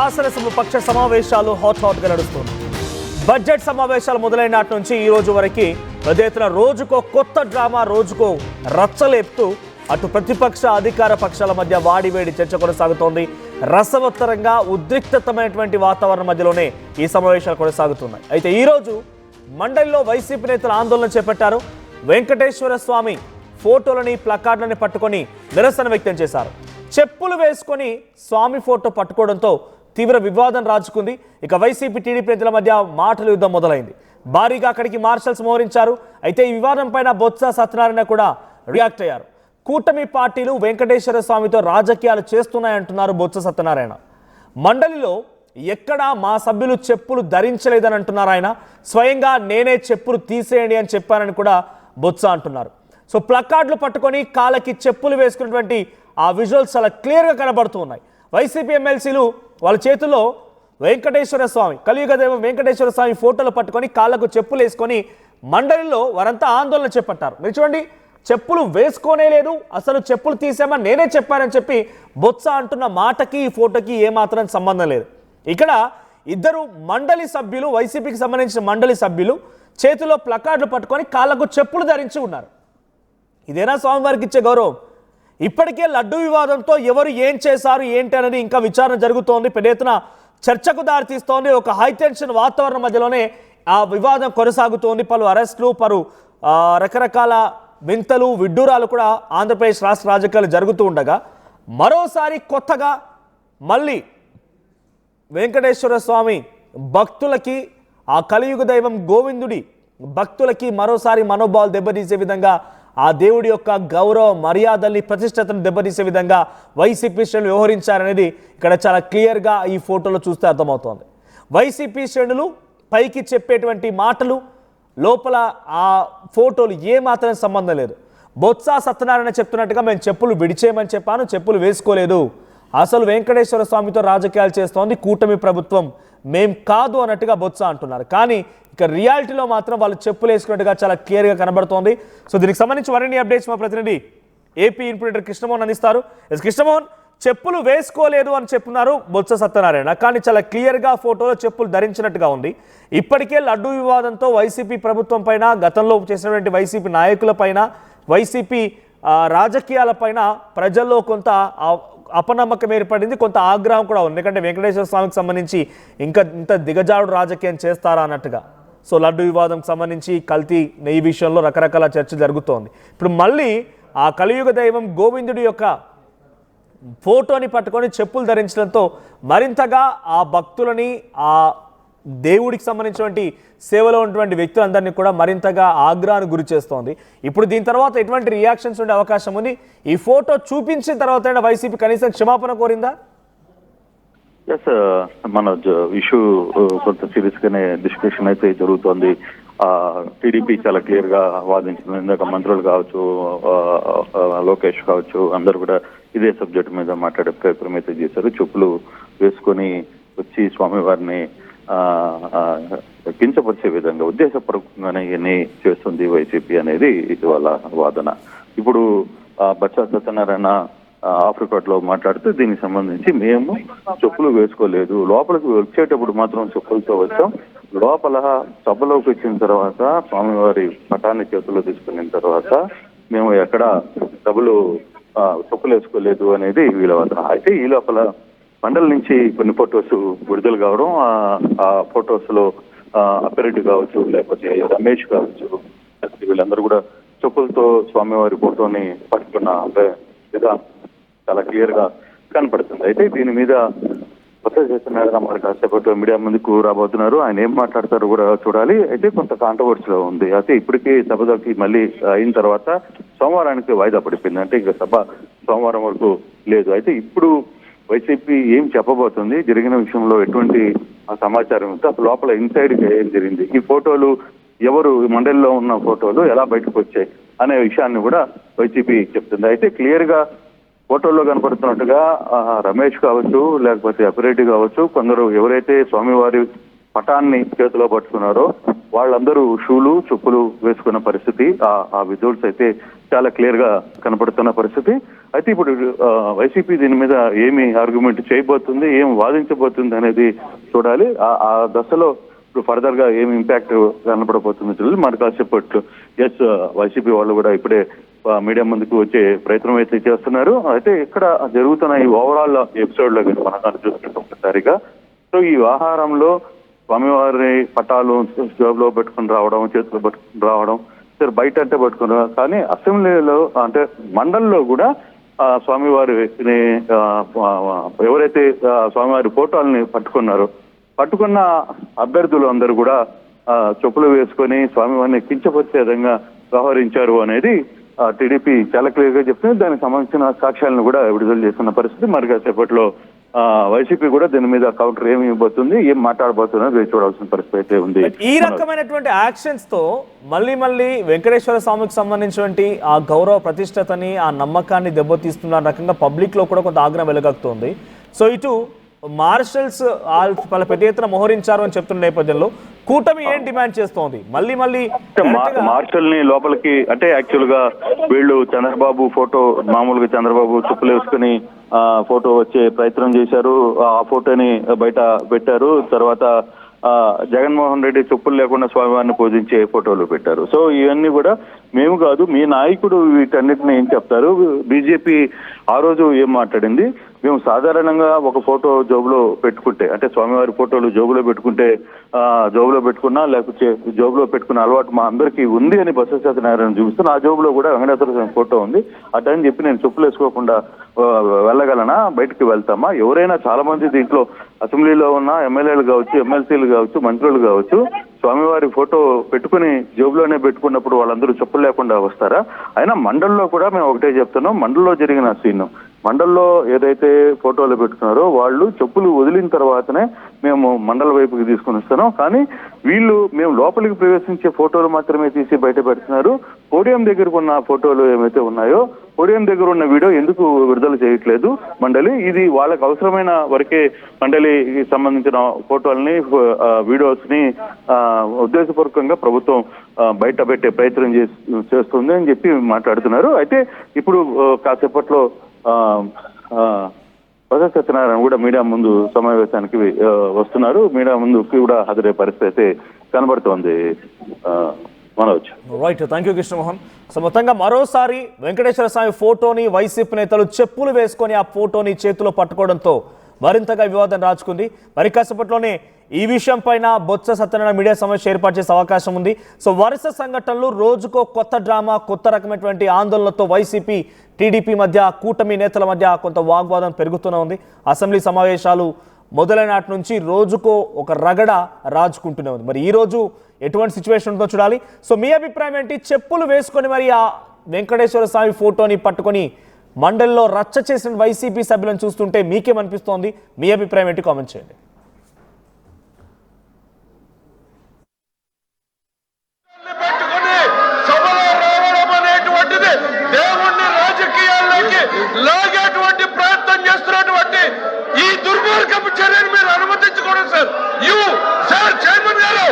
శాసనసభ పక్ష సమావేశాలు హాట్గా నడుస్తున్నాయి. బడ్జెట్ సమావేశాలు మొదలైన నాటి నుంచి ఈ రోజు వరకు పెద్ద ఎత్తున రోజుకో కొత్త డ్రామా, రోజుకో రచ్చలేపుతూ అటు ప్రతిపక్ష అధికార పక్షాల మధ్య వాడివేడి చర్చ కొనసాగుతోంది. రసవత్తరంగా ఉద్రిక్తమైనటువంటి వాతావరణం మధ్యలోనే ఈ సమావేశాలు కొనసాగుతున్నాయి. అయితే ఈరోజు మండలిలో వైసీపీ నేతలు ఆందోళన చేపట్టారు. వెంకటేశ్వర స్వామి ఫోటోలని, ప్లకార్డులని పట్టుకొని నిరసన వ్యక్తం చేశారు. చెప్పులు వేసుకొని స్వామి ఫోటో పట్టుకోవడంతో తీవ్ర వివాదం రాజుకుంది. ఇక వైసీపీ టీడీపీ నేతల మధ్య మాటల యుద్ధం మొదలైంది. భారీగా అక్కడికి మార్షల్స్ మోహరించారు. అయితే ఈ వివాదం పైన బొత్స సత్యనారాయణ కూడా రియాక్ట్ అయ్యారు. కూటమి పార్టీలు వెంకటేశ్వర స్వామితో రాజకీయాలు చేస్తున్నాయంటున్నారు బొత్స సత్యనారాయణ. మండలిలో ఎక్కడా మా సభ్యులు చెప్పులు ధరించలేదని అంటున్నారు ఆయన. స్వయంగా నేనే చెప్పులు తీసేయండి అని చెప్పానని కూడా బొత్స అంటున్నారు. సో ప్లకార్డులు పట్టుకొని కాళ్ళకి చెప్పులు వేసుకున్నటువంటి ఆ విజువల్స్ చాలా క్లియర్గా కనబడుతూ ఉన్నాయి. వైసీపీ ఎమ్మెల్సీలు వాళ్ళ చేతుల్లో వెంకటేశ్వర స్వామి, కలియుగ దైవం వెంకటేశ్వర స్వామి ఫోటోలు పట్టుకొని కాళ్ళకు చెప్పులు వేసుకొని మండలిలో వారంతా ఆందోళన చేపట్టారు. మీరు చూడండి, చెప్పులు వేసుకోనే లేదు, అసలు చెప్పులు తీసామని నేనే చెప్పానని చెప్పి బొత్స అంటున్న మాటకి ఈ ఫోటోకి ఏమాత్రం సంబంధం లేదు. ఇక్కడ ఇద్దరు మండలి సభ్యులు, వైసీపీకి సంబంధించిన మండలి సభ్యులు చేతిలో ప్లకార్డులు పట్టుకొని కాళ్ళకు చెప్పులు ధరించి ఉన్నారు. ఇదేనా స్వామివారికి ఇచ్చే గౌరవం? ఇప్పటికే లడ్డు వివాదంతో ఎవరు ఏం చేశారు ఏంటి అనేది ఇంకా విచారణ జరుగుతోంది. పెద్ద ఎత్తున చర్చకు దారితీస్తోంది. ఒక హైటెన్షన్ వాతావరణం మధ్యలోనే ఆ వివాదం కొనసాగుతోంది. పలు అరెస్టులు, రకరకాల వింతలు, విడ్డూరాలు కూడా ఆంధ్రప్రదేశ్ రాష్ట్ర రాజకీయాలు జరుగుతూ ఉండగా మరోసారి కొత్తగా మళ్ళీ వెంకటేశ్వర స్వామి భక్తులకి, ఆ కలియుగ దైవం గోవిందుడి భక్తులకి మరోసారి మనోభావాలు దెబ్బతీసే విధంగా, ఆ దేవుడి యొక్క గౌరవ మర్యాదల్ని, ప్రతిష్టతను దెబ్బతీసే విధంగా వైసీపీ శ్రేణులు వ్యవహరించారనేది ఇక్కడ చాలా క్లియర్గా ఈ ఫోటోలో చూస్తే అర్థమవుతోంది. వైసీపీ శ్రేణులు పైకి చెప్పేటువంటి మాటలు, లోపల ఆ ఫోటోలు ఏమాత్రం సంబంధం లేదు. బొత్స సత్యనారాయణ చెప్తున్నట్టుగా మేము చెప్పులు విడిచేయమని చెప్పాను, చెప్పులు వేసుకోలేదు, అసలు వెంకటేశ్వర స్వామితో రాజకీయాలు చేస్తోంది కూటమి ప్రభుత్వం, మేం కాదు అన్నట్టుగా బొత్స అంటున్నారు. కానీ ఇక రియాలిటీలో మాత్రం వాళ్ళు చెప్పులు వేసుకున్నట్టుగా చాలా క్లియర్గా కనబడుతోంది. సో దీనికి సంబంధించి మరిన్ని అప్డేట్స్ మా ప్రతినిధి ఏపీ ఇన్ఫ్లుయెన్సర్ కృష్ణమోహన్ అందిస్తారు. కృష్ణమోహన్, చెప్పులు వేసుకోలేదు అని చెప్తున్నారు బొత్స సత్యనారాయణ, కానీ చాలా క్లియర్గా ఫోటోలో చెప్పులు ధరించినట్టుగా ఉంది. ఇప్పటికే లడ్డు వివాదంతో వైసీపీ ప్రభుత్వం పైన, గతంలో చేసినటువంటి వైసీపీ నాయకుల పైన, వైసీపీ రాజకీయాల పైన ప్రజల్లో కొంత అపనమ్మకం ఏర్పడింది, కొంత ఆగ్రహం కూడా ఉంది. ఎందుకంటే వెంకటేశ్వర స్వామికి సంబంధించి ఇంత దిగజాడు రాజకీయం చేస్తారా అన్నట్టుగా. సో లడ్డు వివాదంకి సంబంధించి, కల్తీ నెయ్యి విషయంలో రకరకాల చర్చ జరుగుతోంది. ఇప్పుడు మళ్ళీ ఆ కలియుగ దైవం గోవిందుడి యొక్క ఫోటోని పట్టుకొని చెప్పులు ధరించడంతో మరింతగా ఆ భక్తులని, ఆ దేవుడికి సంబంధించినటువంటి సేవలో ఉన్నటువంటి వ్యక్తులందరినీ కూడా మరింతగా ఆగ్రహానికి గురి చేస్తోంది. ఇప్పుడు దీని తర్వాత ఎటువంటి రియాక్షన్స్ ఉండే అవకాశం ఉంది? ఈ ఫోటో చూపించిన తర్వాత వైసీపీ కనీసం క్షమాపణ కోరిందా? ఎస్, మన ఇష్యూ కొంత సీరియస్ గానే డిస్కషన్ అయితే జరుగుతోంది. టీడీపీ చాలా క్లియర్ గా వాదించింది. ఇందాక మంత్రులు కావచ్చు, లోకేష్ కావచ్చు, అందరు కూడా ఇదే సబ్జెక్ట్ మీద మాట్లాడే ప్రయత్నం అయితే చేశారు. చెప్పులు వేసుకొని వచ్చి స్వామివారిని కించపరిచే విధంగా ఉద్దేశపూర్వకంగానే ఇవన్నీ చేస్తుంది వైసీపీ అనేది ఇది వాళ్ళ వాదన. ఇప్పుడు బొత్స సత్యనారాయణ ఆఫ్ రికార్డ్ లో మాట్లాడితే దీనికి సంబంధించి మేము చెప్పులు వేసుకోలేదు, లోపలికి వచ్చేటప్పుడు మాత్రం చెప్పులతో వచ్చాం, లోపల సభలోకి వచ్చిన తర్వాత స్వామివారి పటాన్ని చేతుల్లో తీసుకున్న తర్వాత మేము ఎక్కడ చెప్పులు వేసుకోలేదు అనేది వీళ్ళ వాదన. అయితే ఈ లోపల మండలి నుంచి కొన్ని ఫొటోస్ విడుదల కావడం, ఆ ఫొటోస్ లో అప్పిరెడ్డి కావచ్చు, లేకపోతే రమేష్ కావచ్చు, వీళ్ళందరూ కూడా చెప్పులతో స్వామివారి ఫోటోని పట్టుకున్న విధానం చాలా క్లియర్ గా కనపడుతుంది. అయితే దీని మీద బొత్స సత్యనారాయణ మరి కాసేపట్లో మీడియా ముందుకు రాబోతున్నారు. ఆయన ఏం మాట్లాడతారో కూడా చూడాలి. అయితే కొంత కాంట్రవర్సీలో ఉంది. అయితే ఇప్పటికీ సభకి మళ్ళీ అయిన తర్వాత సోమవారానికి వాయిదా పడిపోయింది. అంటే ఇక సభ సోమవారం వరకు లేదు. అయితే ఇప్పుడు వైసీపీ ఏం చెప్పబోతుంది, జరిగిన విషయంలో ఎటువంటి సమాచారం ఉంటే అసలు లోపల ఇన్సైడ్ ఏం జరిగింది, ఈ ఫోటోలు ఎవరు, మండలిలో ఉన్న ఫోటోలు ఎలా బయటకు వచ్చాయి అనే విషయాన్ని కూడా వైసీపీ చెప్తుంది. అయితే క్లియర్ గా ఫోటోల్లో కనపడుతున్నట్టుగా రమేష్ కావచ్చు, లేకపోతే అప్పిరెడ్డి కావచ్చు, కొందరు ఎవరైతే స్వామివారి పటాన్ని చేతిలో పట్టుకున్నారో వాళ్ళందరూ షూలు చెప్పులు వేసుకున్న పరిస్థితి, ఆ విజువల్స్ అయితే చాలా క్లియర్ గా కనపడుతున్న పరిస్థితి. అయితే ఇప్పుడు వైసీపీ దీని మీద ఏమి ఆర్గ్యుమెంట్ చేయబోతుంది, ఏం వాదించబోతుంది అనేది చూడాలి. ఆ దశలో ఇప్పుడు ఫర్దర్ గా ఏమి ఇంపాక్ట్ కనపడబోతుంది చూడాలి. మరి కాసేపట్లో వైసీపీ వాళ్ళు కూడా ఇప్పుడే మీడియా ముందుకు వచ్చే ప్రయత్నం అయితే చేస్తున్నారు. అయితే ఇక్కడ జరుగుతున్న ఈ ఓవరాల్ ఎపిసోడ్ లో మనం చూసుకుంటే ఒక్కసారిగా సో ఈ వ్యవహారంలో స్వామివారి పటాలు జోబులో పెట్టుకుని రావడం, చేతిలో పెట్టుకుని రావడం, సరే బయట అంటే పెట్టుకున్నారు, కానీ అసెంబ్లీలో అంటే మండలిలో కూడా స్వామివారిని ఎవరైతే స్వామివారి ఫోటోల్ని పట్టుకున్న అభ్యర్థులు అందరూ కూడా చెప్పులు వేసుకొని స్వామివారిని కించపరిచే విధంగా వ్యవహరించారు అనేది టీడీపీ చాలా క్లియర్ గా చెప్తుంది. దానికి సంబంధించిన సాక్ష్యాలను కూడా విడుదల చేస్తున్న పరిస్థితి. మరి కాసేపట్లో వైసీపీ కూడా దీని మీద కౌంటర్ ఏమి ఇవ్వబోతుంది, ఏం మాట్లాడబోతుందో వేచి చూడాల్సిన పరిస్థితి అయితే ఉంది. ఈ రకమైనటువంటి యాక్షన్స్ తో మళ్ళీ వెంకటేశ్వర స్వామికి సంబంధించినటువంటి ఆ గౌరవ ప్రతిష్టతని, ఆ నమ్మకాన్ని దెబ్బతీస్తున్న రకంగా పబ్లిక్ లో కూడా కొంత ఆగ్రహం వెలగక్కుతుంది. సో ఇటు మార్షల్స్ వాళ్ళ పెద్ద ఎత్తున మోహరించారు అని చెప్తున్న నేపథ్యంలో కూటమి ఏం డిమాండ్ చేస్తోంది? మళ్ళీ మార్షల్ ని లోపలికి అంటే యాక్చువల్ గా వీళ్ళు చంద్రబాబు ఫోటో మామూలుగా చంద్రబాబు చెప్పులు వేసుకుని ఫోటో వచ్చే ప్రయత్నం చేశారు. ఆ ఫోటోని బయట పెట్టారు. తర్వాత జగన్మోహన్ రెడ్డి చెప్పులు లేకుండా స్వామివారిని పూజించే ఫోటోలు పెట్టారు. సో ఇవన్నీ కూడా మేము కాదు, మీ నాయకుడు వీటన్నిటిని ఏం చెప్తారు? బీజేపీ ఆ రోజు ఏం మాట్లాడింది? మేము సాధారణంగా ఒక ఫోటో జోబులో పెట్టుకుంటే అంటే స్వామివారి ఫోటోలు జోబులో పెట్టుకున్నా లేకపోతే జోబులో పెట్టుకున్న అలవాటు మా అందరికీ ఉంది అని బొత్స సత్యనారాయణ చూపిస్తే నా జోబులో కూడా వెంకటేశ్వర స్వామి ఫోటో ఉంది. అటని చెప్పి నేను చెప్పులు వేసుకోకుండా వెళ్ళగలనా? బయటికి వెళ్తామా? ఎవరైనా చాలా మంది దీంట్లో అసెంబ్లీలో ఉన్న ఎమ్మెల్యేలు కావచ్చు, ఎమ్మెల్సీలు కావచ్చు, మంత్రులు కావచ్చు స్వామివారి ఫోటో పెట్టుకుని జోబులోనే పెట్టుకున్నప్పుడు వాళ్ళందరూ చెప్పులు లేకుండా వస్తారా? అయినా మండల్లో కూడా మేము ఒకటే చెప్తున్నాం, మండల్లో జరిగిన సీన్, మండల్లో ఏదైతే ఫోటోలు పెట్టుకున్నారో వాళ్ళు చెప్పులు వదిలిన తర్వాతనే మేము మండల వైపుకి తీసుకుని వస్తున్నాం. కానీ మేము లోపలికి ప్రవేశించే ఫోటోలు మాత్రమే తీసి బయట పెడుతున్నారు. పోడియం దగ్గరకు ఉన్న ఫోటోలు ఏమైతే ఉన్నాయో పోడియం దగ్గర ఉన్న వీడియో ఎందుకు విడుదల చేయట్లేదు మండలి? ఇది వాళ్ళకి అవసరమైన వరకే మండలికి సంబంధించిన ఫోటోల్ని, వీడియోస్ ని ఉద్దేశపూర్వకంగా ప్రభుత్వం బయట పెట్టే ప్రయత్నం చేస్తుంది అని చెప్పి మాట్లాడుతున్నారు. అయితే ఇప్పుడు కాసేపట్లో బొత్స సత్యనారాయణ కూడా మీడియా ముందు సమావేశానికి వస్తున్నారు. మీడియా ముందు కూడా హాజరయ్యే పరిస్థితి కనబడుతోంది. Manoj. Right, thank you Krishnamohan. So మొత్తంగా మరోసారి వెంకటేశ్వర స్వామి ఫోటోని వైసీపీ నేతలు చెప్పులు వేసుకొని ఆ ఫోటోని చేతిలో పట్టుకోవడంతో మరింతగా వివాదం రాచుకుంది. మరి కాసేపట్లోనే ఈ విషయం పైన బొత్స సత్యనారాయణ మీడియా సమావేశం ఏర్పాటు చేసే అవకాశం ఉంది. సో వరుస సంఘటనలు, రోజుకో కొత్త డ్రామా, కొత్త రకమైనటువంటి ఆందోళనలతో వైసీపీ టీడీపీ మధ్య, కూటమి నేతల మధ్య కొంత వాగ్వాదం పెరుగుతూనే ఉంది. అసెంబ్లీ సమావేశాలు మొదలైన నాటి నుంచి రోజుకో ఒక రగడ రాజుకుంటూనే ఉంది. మరి ఈ రోజు ఎటువంటి సిచ్యువేషన్ ఉంటుందో చూడాలి. సో మీ అభిప్రాయం ఏంటి? చెప్పులు వేసుకొని మరి ఆ వెంకటేశ్వర స్వామి ఫోటోని పట్టుకొని మండలిలో రచ్చ చేసిన వైసీపీ సభ్యులను చూస్తుంటే మీకేమనిపిస్తోంది? మీ అభిప్రాయం ఏంటి? కామెంట్ చేయండి. దేవుణ్ణి రాజకీయాల్లోకి లాగేటువంటి ప్రయత్నం చేస్తున్నటువంటి ఈ దుర్మార్గపు చర్యను మీరు అనుమతించకూడదు సార్. చైర్మన్ గారు